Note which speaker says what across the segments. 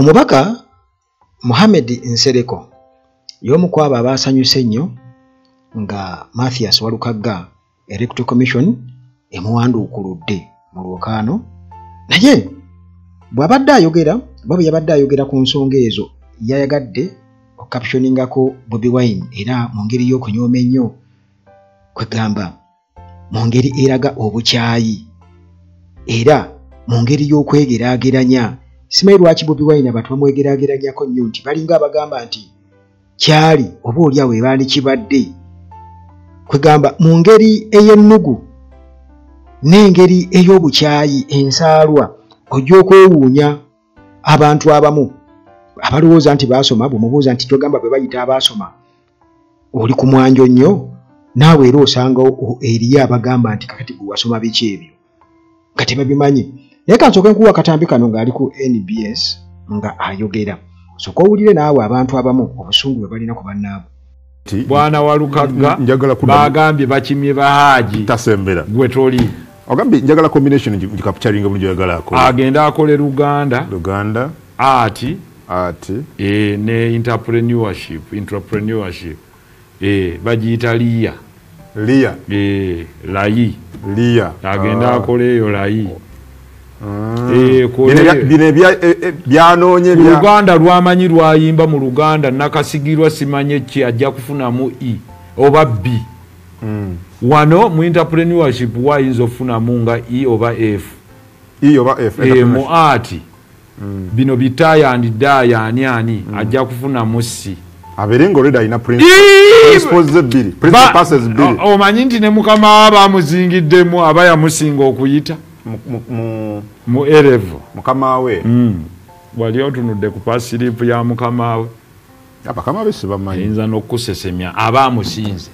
Speaker 1: Omubaka Mohamed Nsereko y'omu ku abo abaasanyuse nnyo nga Mathias Walukagga Electoral Commission emuwanduukuludde mu lwokaano, naye bw'abadde ayogera bwe yabadde ayogera ku nsonga ezo yayagadde okaptioningako Bobi Wine era mu ngeri y'okunyooma ennyo kwegamba mu ngeri eraga obukyayi era mu ngeri y'okwegeraageranya. Simanyi lwaki Bobi Wine abantu bamwegeraageranyako nnyo nti balinga abagamba nti kyali oba oliawo ebaali kibadde, kwegamba mu ngeri ey'ennugu n'engeri ey'obukyayi ensaalwa ojja okwewuunya abantu abamu abalowooza nti baasoma. Bw'omubuuza nti togamba bwe bayita abaasoma oli ku mwanjo nnyo, naawe era osanga eriyo abagamba nti kakati gwe wasoma biki ebyo nga tebabimanyi. Naye kansooke nkuwa akatambi kano ng'ali ku NBS nga ayogera, sooka owulire naawe abantu abamu obusungu bwe balina ku bannaabwe.
Speaker 2: Bwana Walukagga bagambye bakimye bahaaji
Speaker 3: tasembera
Speaker 2: gwe toli
Speaker 3: ogambye njagala combination ngikapcharinga bulungi yagala akola
Speaker 2: agenda akole Luganda art ne entrepreneurship bagiyita Lia layi agenda akole eyo layi
Speaker 3: byanoonye
Speaker 2: Luganda lwamanyi lwayimba mu Luganda nakasigirwa simanye ki ajja kufunamu E oba B. Wano mu entrepreneurship wayinza ofunamu nga E oba F mu art bino bitaya and daya ani ajja kufunamu C.
Speaker 3: Aberengo already ina principles zebiri passes biri
Speaker 2: omanyi nti ne mukama abamuzingidemu abaya musinga okuyita mu erevo
Speaker 3: mukama we
Speaker 2: wali otunudde ku pasiripu ya mukama we
Speaker 3: abakama be sibamanyi
Speaker 2: ayinza n'okusesemya abamusinze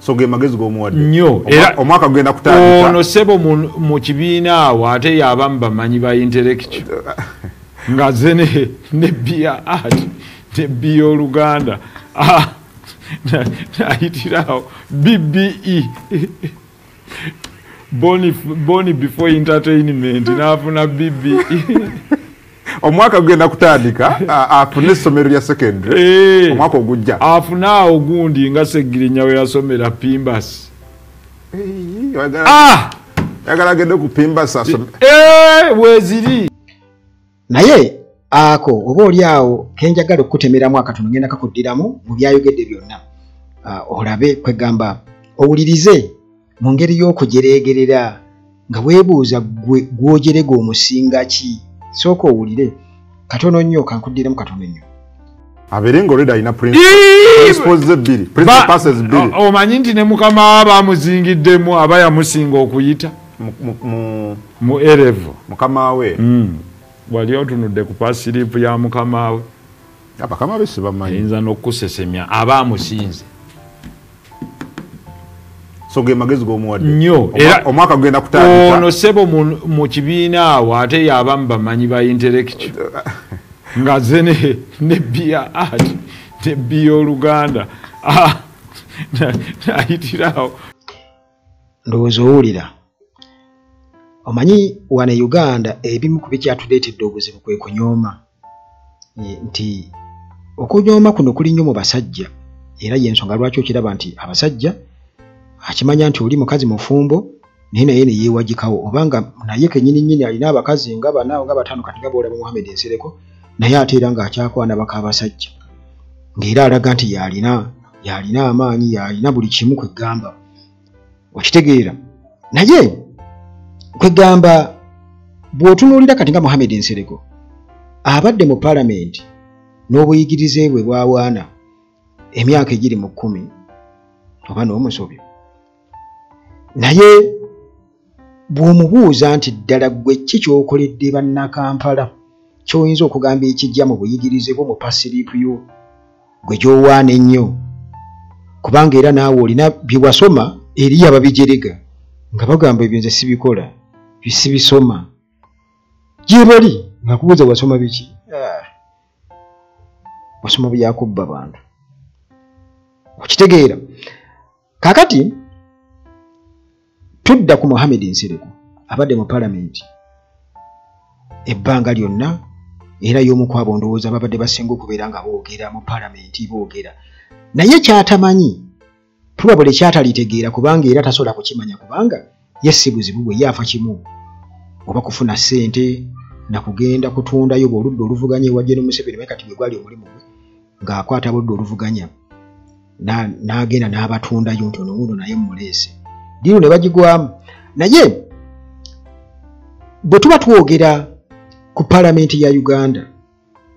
Speaker 3: so ge magezi g'omuwadde
Speaker 2: nnyo
Speaker 3: omwaka gugenda kutandika
Speaker 2: ono sebo mu kibiina awo ate y'abamu bamanyi ba intellectual nga ze ne bia art ne bio Luganda nayitirawo BBE Boni before entertainment n'afuna BBE
Speaker 3: omwaka gugenda kutandika afune essomero lya secondary omwaka ogujja
Speaker 2: afuna ogundi nga Segirinya we yasomera Pimbas
Speaker 3: yagala agende ku Pimbas
Speaker 2: weziri.
Speaker 1: Naye ako oba oli awo kenjagala okutemeramu akatono ngenda kakuddiramu mu byayogedde byonna olabe kwegamba owulirize mu ngeri y'okujereegerera nga weebuuza gwojerega omusinga ki. Sooka owulire katono nnyo kankuddiramu katono nnyo.
Speaker 3: Aberengo already alina principles zebiri passes biri
Speaker 2: omanyi nti ne mukama abamuzingiddemu aba yamusinga okuyita mu erevo
Speaker 3: mukama we
Speaker 2: wali otunudde ku pasiripu ya mukama we
Speaker 3: abakama be sibamanyi
Speaker 2: ayinza n'okusesemya abamusinze
Speaker 3: so ge magezi g'omuwadde
Speaker 2: nnyo
Speaker 3: omwaka gugenda kutandika
Speaker 2: ono sebo mu kibiina awo ate y'abamu bamanyi ba intellectual nga ze ne bia art ne bio Luganda nayitirawo.
Speaker 1: Ndowooza owulira omanyi wane Uganda ebimu ku bikyatuleetedde obuzibu kwe kunyooma nti okunyooma kuno kuli nnyo mu basajja era y'ensonga lwaki okiraba nti abasajja akimanya nti oli mukazi mufumbo naye ne yeewagikawo obanga naye kennyini nnyini alina abakazi nga bana nga batano kati nga bw'olaba Mohamed Nsereko naye ate era ng'akyakwana baka abasajja ng'era alaga nti yalina amaanyi yalina buli kimu kwegamba okitegeera. Naye kwegamba bw'otunuulira kati nga Mohamed Nsereko abadde mu Parliament n'obuyigirize bwe bwawaana emyaka egiri mu 10 oba n'omusobyo, naye bw'omubuuza nti ddala gwe ki ky'okoledde bannakampala ky'oyinza okugamba ekijja mu buyigirize bwo mu pasiripu yo gwe gy'owaana ennyo kubanga era naawe olina bye wasoma eri ababijerega nga bagamba ebyo nze sibikola bisibisoma gye bali nga kubuuza wasoma biki wasoma byakubba bantu okitegeera. Kakati tudda ku Mohamed Nsereko abadde mu Parliament ebbanga lyonna era y'omu ku abo ndowooza babadde basinga okubeera nga boogera mu paalamenti boogera naye kyatamanyi probably kyatalitegeera kubanga era tasobola kukimanya kubanga ye si buzibu bwe yaafa kimu oba kufuna ssente na kugenda kutundayo bw'oludda oluvuganya ewa General Museveni naye kati bwe gwali omulimu gwe ng'akwata buludda oluvuganya n'agenda n'abatundayo nti ono nguno naye muleese diiru ne bagigwamu naye bwe tuba twogera ku paalamenti ya Uganda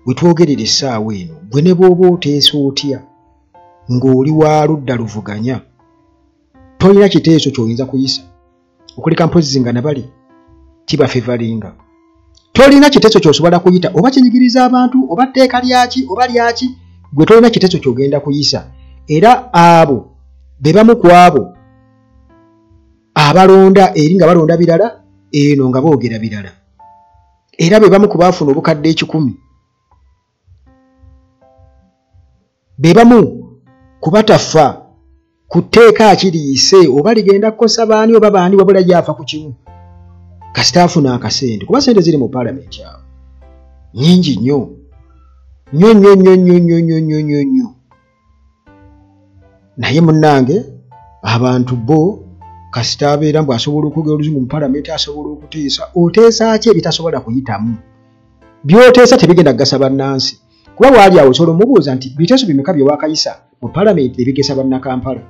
Speaker 1: bwe twogerera essaawa eno bwe ne bw'oba oteesa otya ng'oli wa ludda luvuganya tolina kiteeso ky'oyinza kuyisa okuleka mpozi nga nabali tibafevalinga tolina kiteeso ky'osobola kuyita oba kinyigiriza abantu oba tteeka lyaki oba lyaki gwe tolina kiteeso ky'ogenda kuyisa era abo be bamu ku abo abalonda eri nga balonda birala eno nga boogera birala era be bamu ku baafuna obukadde 10 be bamu kubatafa kuteeka akiriise oba ligenda kukosa baani oba baani wabula yafa ku kimu kasita afuna akasente kuba sente ziri mu paalamenti awo nyingi nnyo nnyo naye munnange abantu bo kasita abeera mbu asobola okwogera oluzungu mu paalamenti asobola okuteesa oteesa ki ebitasobola kuyitamu by'oteesa tebigenda kugasa bannansi kuba waali awo osobola omubuuza nti biteeso bimeka bye waakayisa mu paalamenti ebigesa bannakampala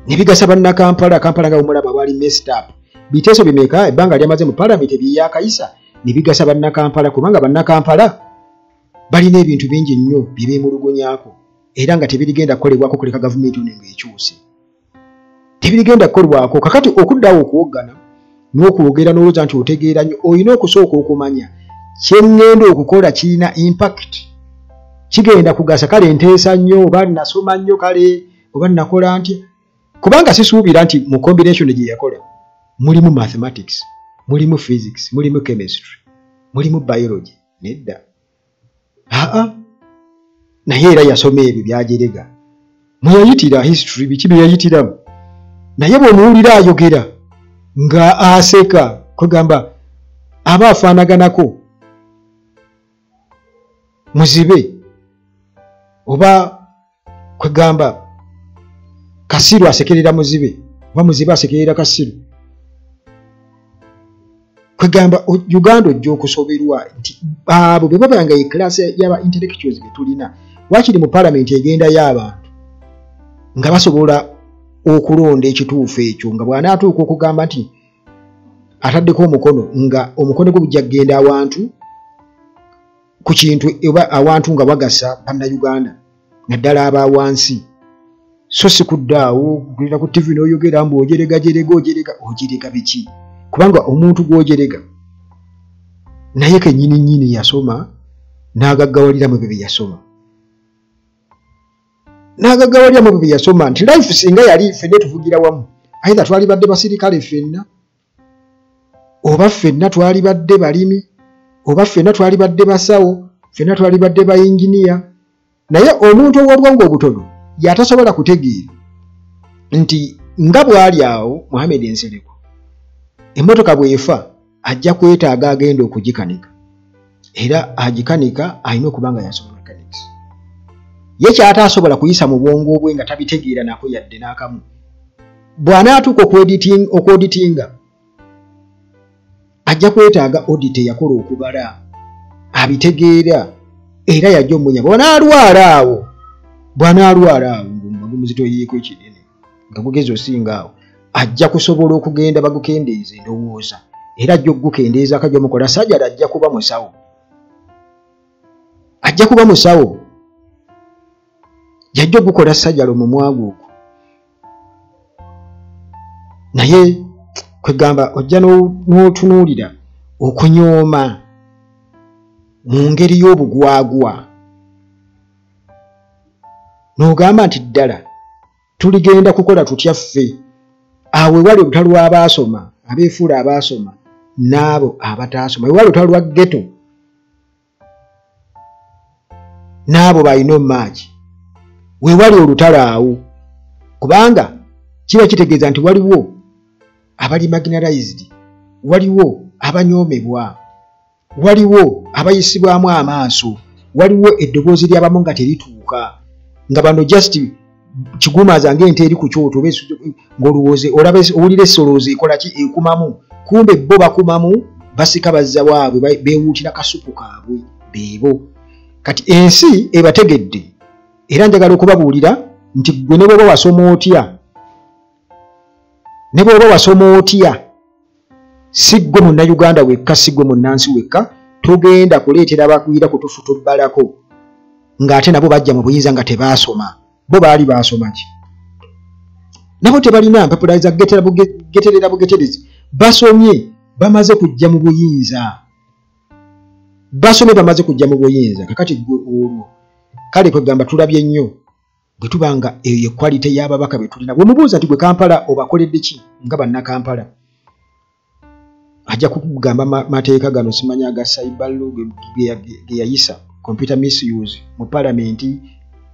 Speaker 1: ne bigasa bannakampala Kampala nga bw'omulaba bwali messed up biteeso bimeka ebbanga lyamaze mu paalamenti ebyeyakayisa ne bigasa bannakampala kubanga bannakampala balina ebintu bingi nnyo bye beemulugunyaako era nga tebirigenda kukolebwako kuleka gavumenti ono ng'ekyuse tebirigenda kukolebwako kakati okuddawo okuwoggana n'okwogera n'olowooza nti otegeera nnyo olina okusooka okumanya kyeŋŋenda okukola kirina impact kigenda kugasa kale nteesa nnyo oba nasoma nnyo kale oba nakola ntya kubanga sisuubira nti mu combination gye yakola mulimu mathematics mulimu physics mulimu chemistry mulimu biology nedda naye era yasoma ebyo byajerega mweyayitira history biki bye yayitiramu naye bw'omuwulira ayogera nga aseka kugamba aba afaanaganako muzibe oba kwegamba Kasiru asekerera muzibe oba muzibe asekerera Kasiru kwegamba Uganda ojja okusoberwa nti abo be babanga eklasi y'aba intellectuals be tulina wakiri mu paalamenti egenda y'abantu nga basobola okulonda ekituufu ekyo nga bw'anaatuuka okugamba nti ataddeko omukono nga omukono gwe gujja kgenda awantu ku kintu oba awantu nga bagasa bannayuganda naddala aba wansi so si kuddaawo kulira ku TV n'oyogera mbu ojerega biki kubanga omuntu gw'ojerega naye kennyini yasoma n'agaggawalira mu bye yasoma nti life singa yali ffenna tuvugira wamu aitha twali badde basirikale ffenna oba ffenna twali badde balimi oba ffenna twali badde basawo ffenna twali badde bayinginiya naye omuntu ow'obwongo obutono yatasobola kutegeera nti nga bw'ali awo Mohamed Nsereko emmotoka bw'efa ajja kwetaaga agenda okugikanika era agikanika alina okuba nga yasoma mechanics ye kyataasobola kuyisa mu bwongo bwe nga tabitegeera nako yadde n'akamu bw'anaatuuka okuoditinga ajja kwetaaga audit yakola okubala abitegeera era yajja omunya bw'anaalwala awo ng'omuzito yeeko ekinene nga gugezi osinga awo ajja kusobola okugenda bagukendeeza endowooza era ajja okugukendeeza akajja mukola sajjala ajja kuba musawo jajja okukola sajjala omumwa gwo naye kwegamba ojja n'otunuulira okunyooma mu ngeri y'obugwagwa n'ogamba nti ddala tuligenda kukola tutya ffe awo ewali olutalo lw'abaasoma abeefuula abaasoma n'abo abataasoma ewali olutalo lwa ghetto n'abo balina omumaaki weewali olutalo awo kubanga kiba kitegeeza nti waliwo abali marginalized waliwo abanyoomebwa waliwo abayisibwamu amaaso, waliwo eddoboozi ly'abamu nga terituuka, nga bano just kigumaza ng'ente eri ku kyoto ng'olowooze olaba owulira essolooza ekola ki ekumamu, kumbe bo bakumamu basika bazza waabwe beewuutira kasupu kaabwe beebo. Kati ensi ebategedde era njagala okubabuulira nti gwe ne bw'oba wasoma otya si ggwe munnayuganda wekka, si ggwe munnansi wekka, togenda kuleetera abakwira kutufu tubbalako ng'ate nabo bajja mu buyinza nga tebaasoma. Bo baali baasoma ki? Nabo tebalina mpapula za geterera bugeterezi, basomye bamaze kujja mu buyinza. Kakati gwe olwo kale kwegamba tulabye nnyo bwe tubanga eyo quality y'ababaka be tulina. Bw'omubuuza nti gwe Kampala obakoledde ki nga bannakampala, ajja kukugamba mateeka gano simanya aga cyber law ge yayisa, computer misuse mu palamenti,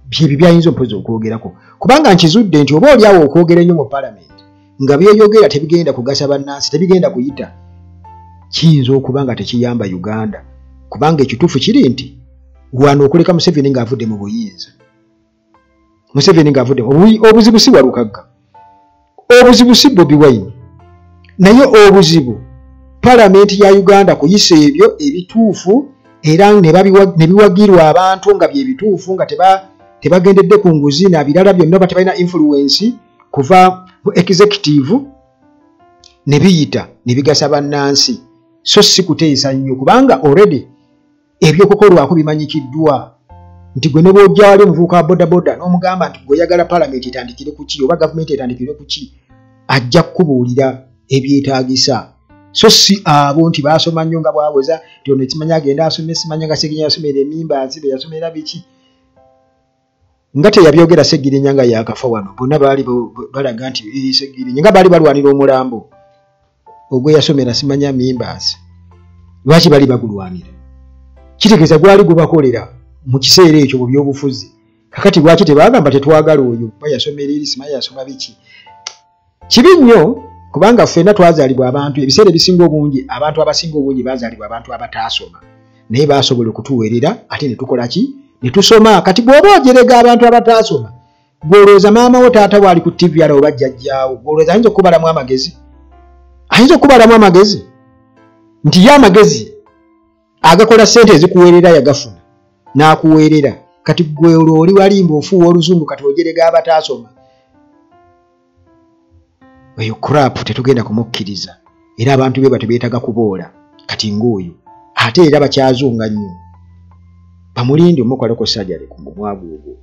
Speaker 1: byebyo byayinza mpozi okwogerako, kubanga nkizudde nti oba oliawo okwogera ennyo mu palamenti nga byeyogera tebigenda kugasa bannansi, tebigenda kuyita, kiyinza okuba nga tekiyamba Uganda, kubanga ekituufu kiri nti wano okuleka Museveni ng'avudde mu buyinza. Obuzibu si Walukagga, obuzibu si Bobi Wine, naye obuzibu palamenti ya Uganda kuyisa ebyo ebituufu era ne biwagirwa abantu nga bye bituufu nga tebagendedde ku nguzi na birala byonna batebalina influence kuva mu executive ne biyita ne bigasa bannansi. So si kuteesa nnyo kubanga already ebyokukolwako bimanyikiddwa nti gwe ne bw'ojja wali omuvubuka wa bodaboda n'omugamba nti gw'oyagala palamenti etandikire ku ki oba gavumenti etandikire ku ki, ajja kukubuulira ebyetaagisa. So si abo nti baasoma nnyo nga bwawoza nti ono ekimanya agenda asome, simanya nga Segirinya yasomera emimbazi be yasomera biki, nga teyabyogera Segirinya nga yakafa wano. Bonna baali balaga nti Segirinya nga baali balwanira omulambo ogwe yasomera simanya mimbazi. Lwaki bali bagulwanira? Kitegeeza gwali gubakolera mu kiseera ekyo mu byobufuzi. Kakati lwaki tebagamba tetwagala oyo bayasomera eri simanya yasoma biki? Kibi nnyo kubanga ffenna twazaalibwa abantu, ebiseera ebisinga obungi abantu abasinga obungi bazaalibwa abantu abataasoma naye baasobola okutuweerera ate ne tukola ki? Ne tusoma. Kati bw'oba ojerega abantu abataasoma, gw'olowooza maama wo taata waali ku TV ala oba jjajjaawo, gw'olowooza ayinza okubalamu amagezi? Ayinza okubalamu amagezi nti ye amagezi agakola ssente ezikuweerera yagafuna n'akuweerera. Kati gwe olwo oli walimba ofuuwa oluzungu kati ojerega abataasoma. Eyo crap tetugenda kumukkiriza era abantu be batebeetaga kuboola kati ng'oyo ate era bakyazunga nnyo. Bamulinde omukoleko sajjale ku mwago ogwo.